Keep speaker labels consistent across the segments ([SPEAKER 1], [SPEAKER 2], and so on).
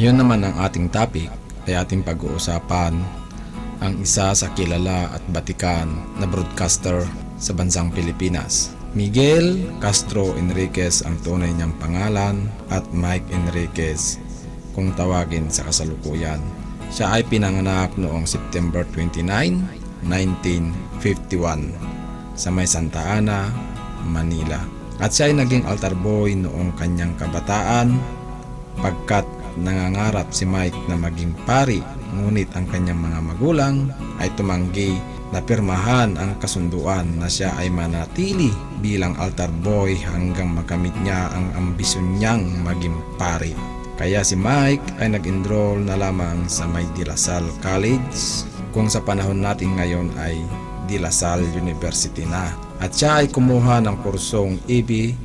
[SPEAKER 1] Ngayon naman ang ating topic ay ating pag-uusapan ang isa sa kilala at batikan na broadcaster sa bansang Pilipinas. Miguel Castro Enriquez ang tunay niyang pangalan at Mike Enriquez kung tawagin sa kasalukuyan. Siya ay pinanganak noong September 29, 1951 sa may Santa Ana, Manila. At siya ay naging altar boy noong kanyang kabataan pagkat nangangarap si Mike na maging pari, ngunit ang kanyang mga magulang ay tumanggi na pirmahan ang kasunduan na siya ay manatili bilang altar boy hanggang makamit niya ang ambisyon niyang maging pari. Kaya si Mike ay nag-enroll na lamang sa may De La Salle College, kung sa panahon natin ngayon ay De La Salle University na. At siya ay kumuha ng kursong EB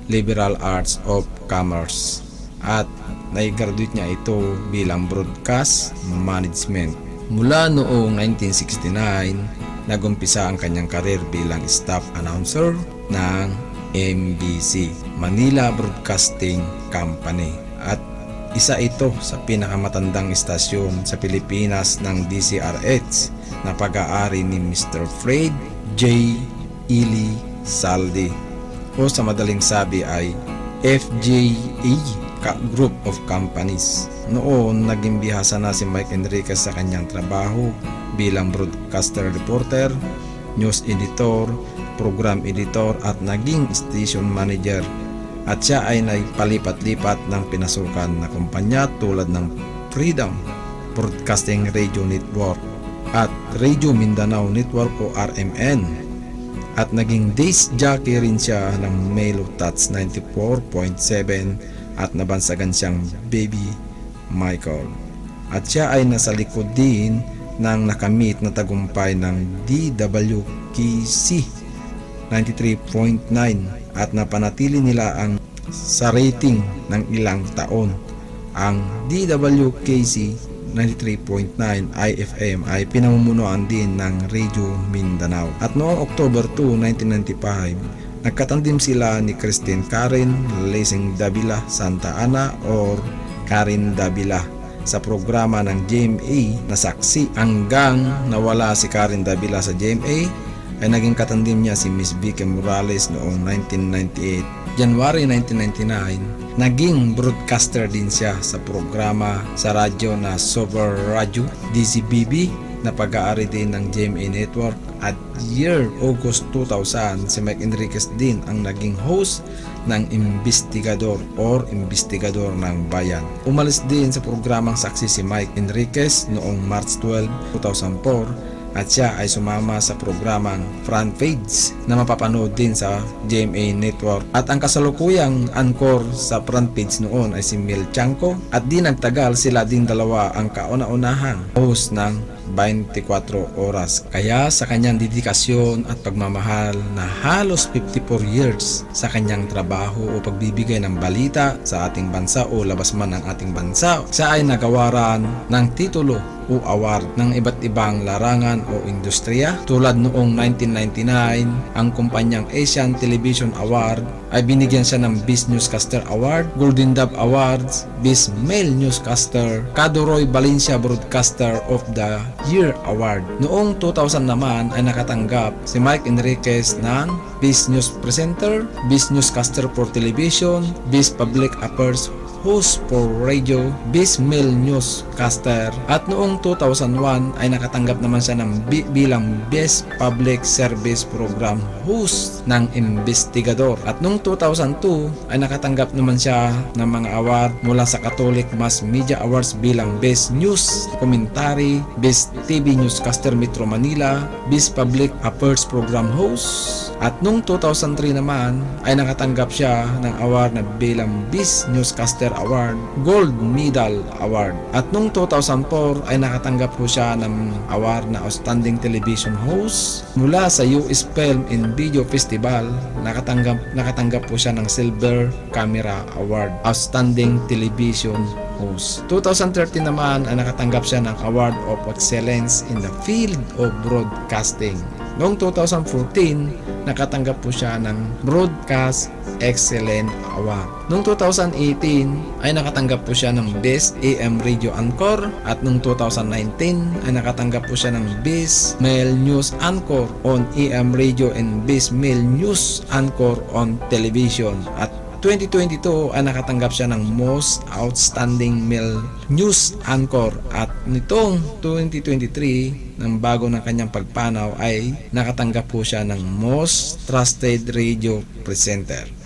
[SPEAKER 1] Liberal Arts of Commerce at nai-graduate niya ito bilang Broadcast Management. Mula noong 1969, nagumpisa ang kanyang karir bilang staff announcer ng MBC, Manila Broadcasting Company. At isa ito sa pinakamatandang istasyon sa Pilipinas ng DCRH na pag-aari ni Mr. Fred J. Elizalde, o sa madaling sabi ay FJE Group of Companies. Noon, naging bihasa na si Mike Enriquez sa kanyang trabaho bilang broadcaster reporter, news editor, program editor at naging station manager. At siya ay nagpalipat-lipat ng pinasukan na kumpanya tulad ng Freedom Broadcasting Radio Network at Radio Mindanao Network o RMN. At naging disc jockey rin siya ng Melo Touch 94.7 at nabansagan siyang Baby Michael. At siya ay nasa likod din ng nakamit na tagumpay ng DWKC 93.9 at napanatili nila ang sa rating ng ilang taon. Ang DWKC 93.9 IFM ay pinamumunuan din ng Radio Mindanao. At noong October 2, 1995, nagkatandim sila ni Christine Karen Lacing Davila Santa Ana or Karen Davila sa programa ng GMA na Saksi. Hanggang nawala si Karen Davila sa GMA ay naging katandim niya si Miss Vicky Morales noong 1998. January 1999, naging broadcaster din siya sa programa sa radyo na Super Radio DCBB na pag-aari din ng GMA Network. At year August 2000, si Mike Enriquez din ang naging host ng Investigador or Investigador ng Bayan. Umalis din sa programang Saksi si Mike Enriquez noong March 12, 2004 at siya ay sumama sa programang Front Page na mapapanood din sa GMA Network. At ang kasalukuyang anchor sa Front Page noon ay si Mel Chanco at di nagtagal sila din dalawa ang kauna-unahang host ng 24 oras. Kaya sa kanyang dedikasyon at pagmamahal na halos 54 years sa kanyang trabaho o pagbibigay ng balita sa ating bansa o labas man ng ating bansa, siya ay nagawaran ng titulo o award ng iba't ibang larangan o industriya. Tulad noong 1999, ang kumpanyang Asian Television Award ay binigyan siya ng Best Newscaster Award, Golden Dove Awards, Best Male Newscaster, Cadoroy Valencia Broadcaster of the Year Award. Noong 2000 naman ay nakatanggap si Mike Enriquez ng Best News Presenter, Best Newscaster for Television, Best Public Affairs Host for Radio, Best Male Newscaster. At noong 2001 ay nakatanggap naman siya ng bilang Best Public Service Program Host ng Investigador. At noong 2002 ay nakatanggap naman siya ng mga award mula sa Catholic Mass Media Awards bilang Best News Commentary, Best TV Newscaster Metro Manila, Best Public Affairs Program Host. At noong 2003 naman ay nakatanggap siya ng award na bilang Best Newscaster Award, Gold Medal Award. At noong 2004 ay nakatanggap po siya ng award na Outstanding Television Host mula sa US Film and Video Festival. Nakatanggap po siya ng Silver Camera Award, Outstanding Television Host. 2013 naman ay nakatanggap siya ng Award of Excellence in the Field of Broadcasting Noong 2014, nakatanggap po siya ng Broadcast Excellence Award. Noong 2018 ay nakatanggap po siya ng Best AM Radio Anchor, at noong 2019 ay nakatanggap po siya ng Best Male News Anchor on AM Radio and Best Male News Anchor on Television. At 2022 ay nakatanggap siya ng Most Outstanding Male News Anchor, at nitong 2023 ng bago ng kanyang pagpanaw ay nakatanggap po siya ng Most Trusted Radio Presenter.